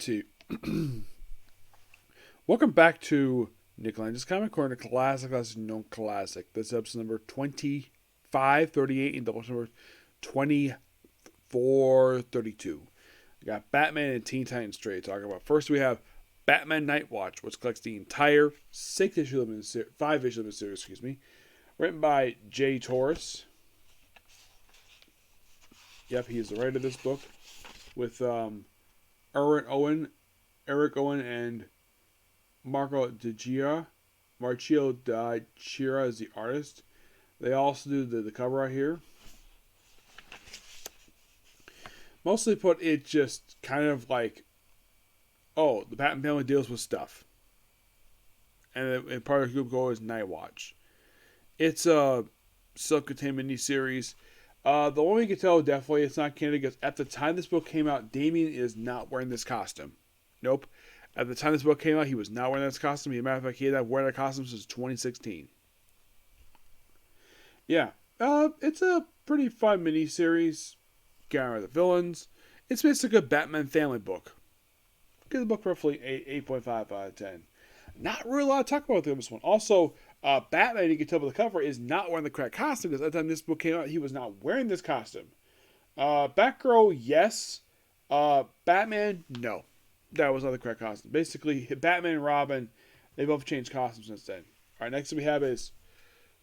Alrighty. Welcome back to Nick Lenz's Comic Corner, Classic, No Classic. This is episode number 2538 and double number 2432. We got Batman and Teen Titans straight to talk about. First, we have Batman Knightwatch, which collects the entire 5-issue limited series, written by Jay Torres. Yep, he is the writer of this book, with Eric Owen, and Marcio Di Chira is the artist. They also do the cover right here. Mostly put it just kind of like, oh, the Batman family deals with stuff. And part of the group goal is Knightwatch. It's a self-contained miniseries. The one we can tell definitely it's not canon because at the time this book came out, Damian is not wearing this costume. Nope. At the time this book came out, he was not wearing this costume. As a matter of fact, he had wearing that costume since 2016. Yeah. It's a pretty fun miniseries. Getting rid of the villains. It's basically a Batman family book. Give the book roughly 8.5 out of 10. Not really a lot to talk about with this one. Also, Batman, you can tell by the cover, is not wearing the correct costume because at the time this book came out, he was not wearing this costume. Batgirl, yes. Batman, no. That was not the correct costume. Basically, Batman and Robin, they both changed costumes since then. Alright, next we have is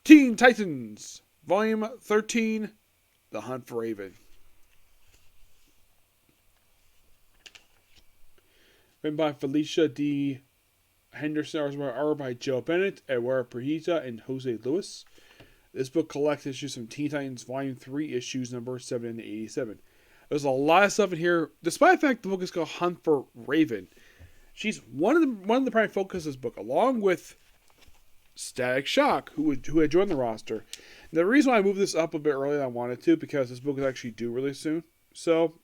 Teen Titans, Volume 13, The Hunt for Raven. Written by Felicia D. Henderson, art by Joe Bennett, Eduardo Perita, and Jose Luis. This book collects issues from Teen Titans Volume 3, issues number 7 to 87. There's a lot of stuff in here, despite the fact the book is called Hunt for Raven. She's one of the primary focus of this book, along with Static Shock, who had joined the roster. And the reason why I moved this up a bit earlier than I wanted to, because this book is actually due really soon. So,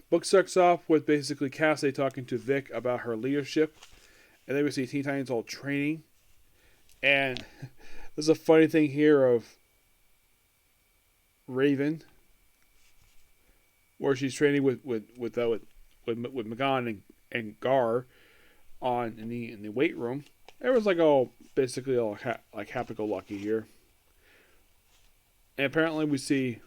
book starts off with basically Cassie talking to Vic about her leadership. And then we see Teen Titans all training. And there's a funny thing here of Raven, where she's training with Magan and Gar in the weight room. Everyone's like, oh, basically all like happy-go-lucky here. And apparently we see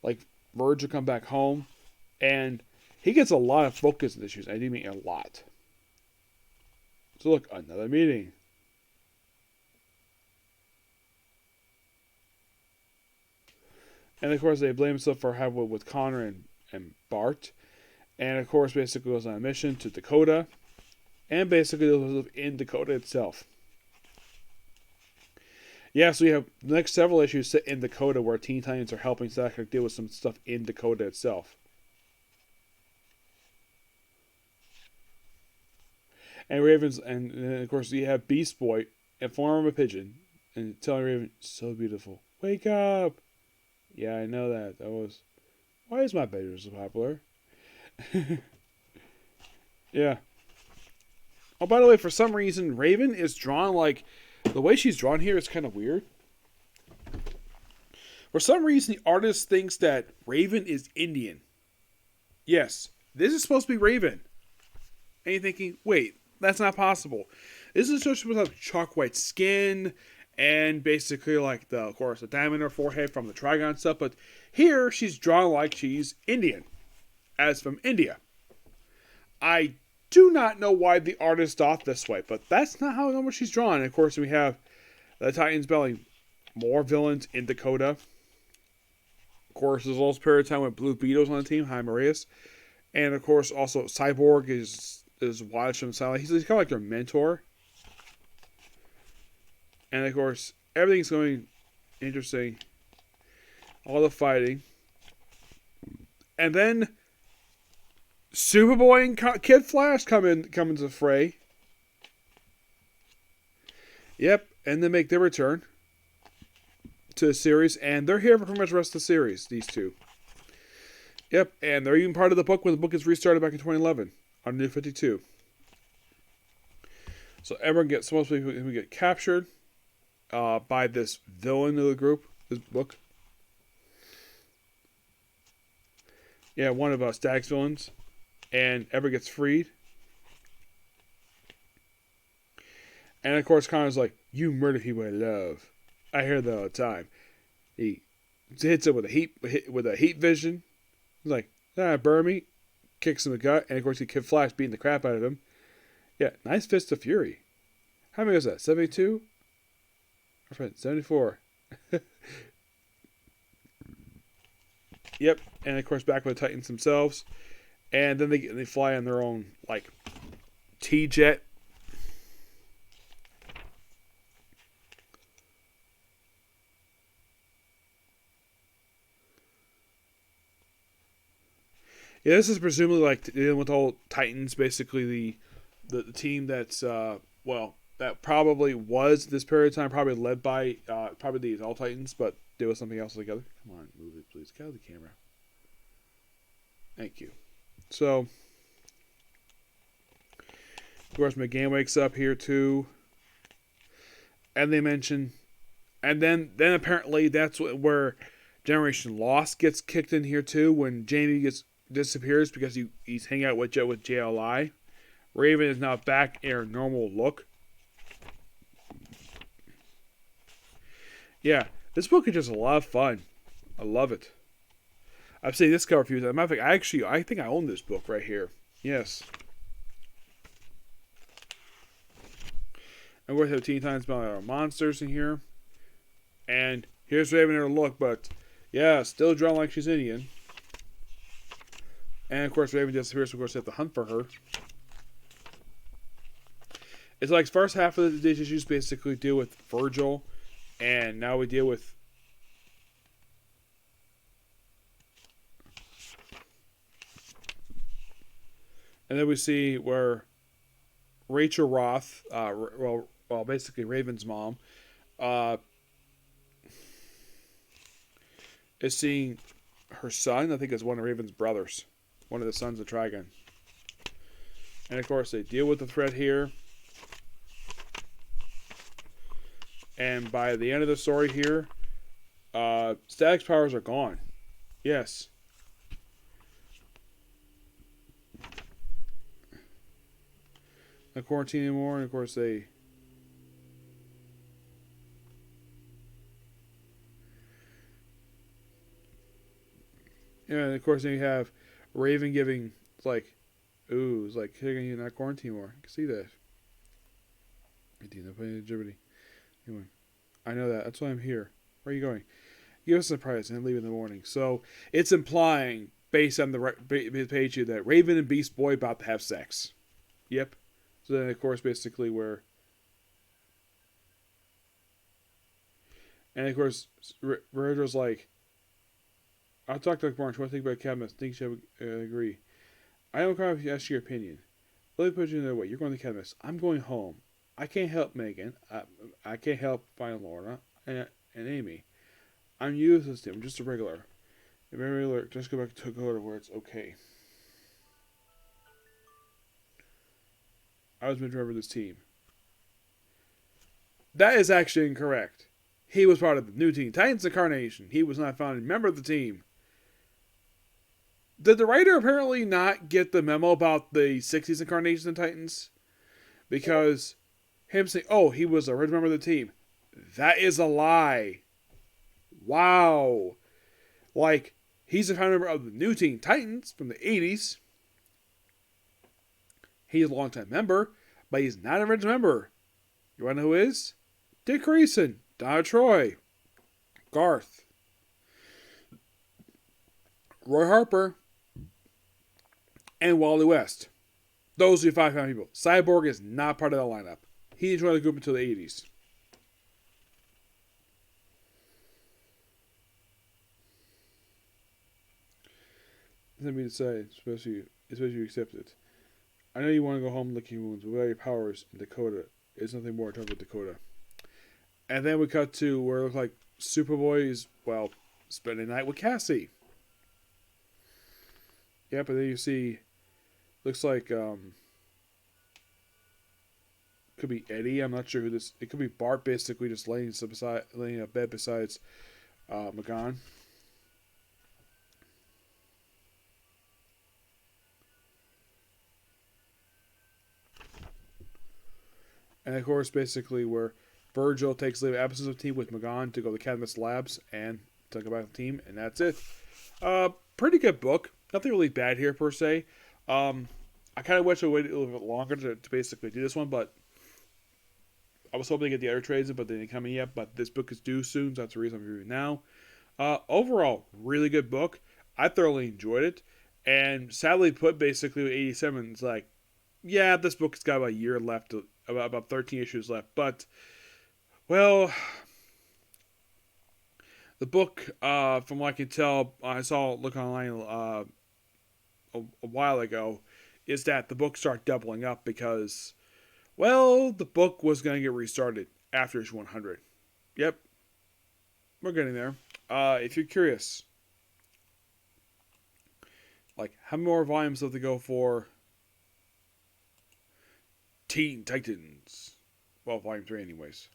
like Virgil come back home, and he gets a lot of focus in the issues. I do mean a lot. So look, another meeting. And of course, they blame themselves for having with Connor and Bart. And of course, basically goes on a mission to Dakota. And basically lives in Dakota itself. Yeah, so we have the next several issues set in Dakota where Teen Titans are helping Static deal with some stuff in Dakota itself. And Raven's, and of course, you have Beast Boy in form of a pigeon and telling Raven, so beautiful. Wake up! Yeah, I know that. Why is my bedroom so popular? Yeah. Oh, by the way, for some reason, Raven is drawn like, the way she's drawn here is kind of weird. For some reason, the artist thinks that Raven is Indian. Yes, this is supposed to be Raven. And you're thinking, wait, that's not possible. This is supposed to have chalk white skin and basically like of course, the diamond in her forehead from the Trigon stuff. But here, she's drawn like she's Indian, as from India. I do not know why the artist thought this way, but that's not how normal she's drawn. And of course, we have the Titans battling more villains in Dakota. Of course, there's also a period of time with Blue Beetle's on the team. Hi, Marius. And of course, also Cyborg is watched from silent. He's kind of like their mentor. And of course, everything's going interesting. All the fighting. And then Superboy and Kid Flash come into the fray. Yep, and they make their return to the series, and they're here for pretty much the rest of the series, these two. Yep, and they're even part of the book when the book is restarted back in 2011 on New 52. So everyone gets supposed to get captured by this villain of the group, this book. Yeah, one of Stag's villains, and ever gets freed. And of course, Connor's like, "You murder people I love. I hear that all the time." He hits him with a heat vision. He's like, burn me. Kicks him in the gut, and of course, he Kid Flash beating the crap out of him. Yeah, nice fist of fury. How many was that? 72? Our friend, 74. Yep, and of course, back with the Titans themselves, and then they fly on their own like T-jet. Yeah, this is presumably like dealing with all Titans, basically the team that's that probably was this period of time, probably led by probably these All Titans, but deal with something else together. Come on, move it, please. Get out of the camera. Thank you. So, of course, McGann wakes up here too, and they mention, and then apparently that's where Generation Lost gets kicked in here too, when Jamie disappears because he's hanging out with JLI. Raven is now back in her normal look. Yeah, this book is just a lot of fun. I love it. I've seen this cover a few times. Matter of fact, I think I own this book right here. Yes. And we're going to have Teen Titans about monsters in here. And here's Raven in her look, but yeah, still drawn like she's Indian. And of course, Raven disappears, so of course, they have to hunt for her. It's like first half of the issues basically deal with Virgil, and now we deal with and then we see where Rachel Roth, basically Raven's mom, is seeing her son. I think it's one of Raven's brothers, one of the sons of Trigon. And of course, they deal with the threat here. And by the end of the story here, Stag's powers are gone. Yes. Not quarantine anymore, and of course they... Yeah, and of course then you have Raven giving, it's like, ooh, it's like, you're not quarantine anymore. I can see that. Anyway, I know that. That's why I'm here. Where are you going? Give us a surprise and leave in the morning. So it's implying, based on the page here, that Raven and Beast Boy about to have sex. Yep. So then, of course, basically where... And, of course, Virgil's like, I'll talk to Barnes. What do you think about Cadmus? I think she would agree. I don't care if you ask your opinion. Let me put you in another way. You're going to Cadmus. I'm going home. I can't help Megan. I can't help find Lorna and Amy. I'm useless to him. I'm just a regular. A very regular. Just go back to Dakota where it's okay. I was meant to remember this team. That is actually incorrect. He was part of the new Teen Titans incarnation. He was not found a member of the team. Did the writer apparently not get the memo about the 60s incarnation of Titans? Because him saying, oh, he was a original member of the team. That is a lie. Wow. Like, he's a founding member of the new Teen Titans from the 80s. He's a longtime member, but he's not an original member. You want to know who is? Dick Grayson, Donna Troy, Garth, Roy Harper, and Wally West. Those are your 5 founding people. Cyborg is not part of that lineup. He didn't join the group until the 80s. Let me decide, especially you accept it. I know you want to go home licking wounds, but without your powers in Dakota, it's nothing more to talk about Dakota. And then we cut to where it looks like Superboy is, spending the night with Cassie. Yep, and then you see, looks like, could be Eddie, I'm not sure who this, it could be Bart basically just laying in a bed besides McGann. And of course, basically where Virgil takes leave of absence of the team with Magon to go to Cadmus Labs and to go back to the team, and that's it. Pretty good book. Nothing really bad here per se. I kind of wish I waited a little bit longer to basically do this one, but I was hoping to get the other trades, but they didn't come in yet. But this book is due soon, so that's the reason I'm reviewing now. Overall, really good book. I thoroughly enjoyed it, and sadly put, basically with 87, it's like, yeah, this book has got about a year left, about 13 issues left, but well, the book, from what I can tell, I saw it look online a while ago, is that the book started doubling up because, well, the book was going to get restarted after issue 100. Yep, we're getting there. If you're curious, like, how many more volumes have to go for Teen Titans? Well, volume 3 anyways.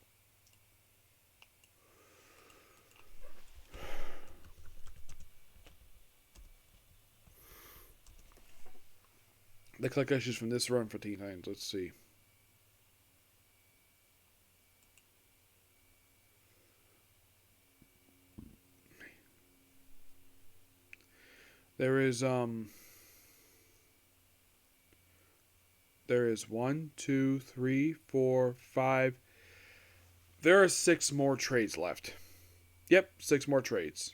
The collect issues from this run for Teen Titans. Let's see. There is 1, 2, 3, 4, 5. There are 6 more trades left. Yep, 6 more trades.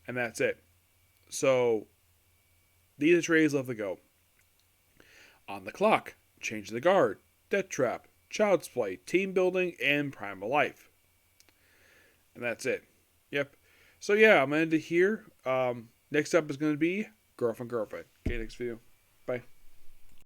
And that's it. So these are trades left to go. On the Clock, Change the Guard, Death Trap, Child's Play, Team Building, and Primal Life. And that's it. Yep. So yeah, I'm going to end it here. Next up is going to be Girlfriend. Okay, next video. Bye.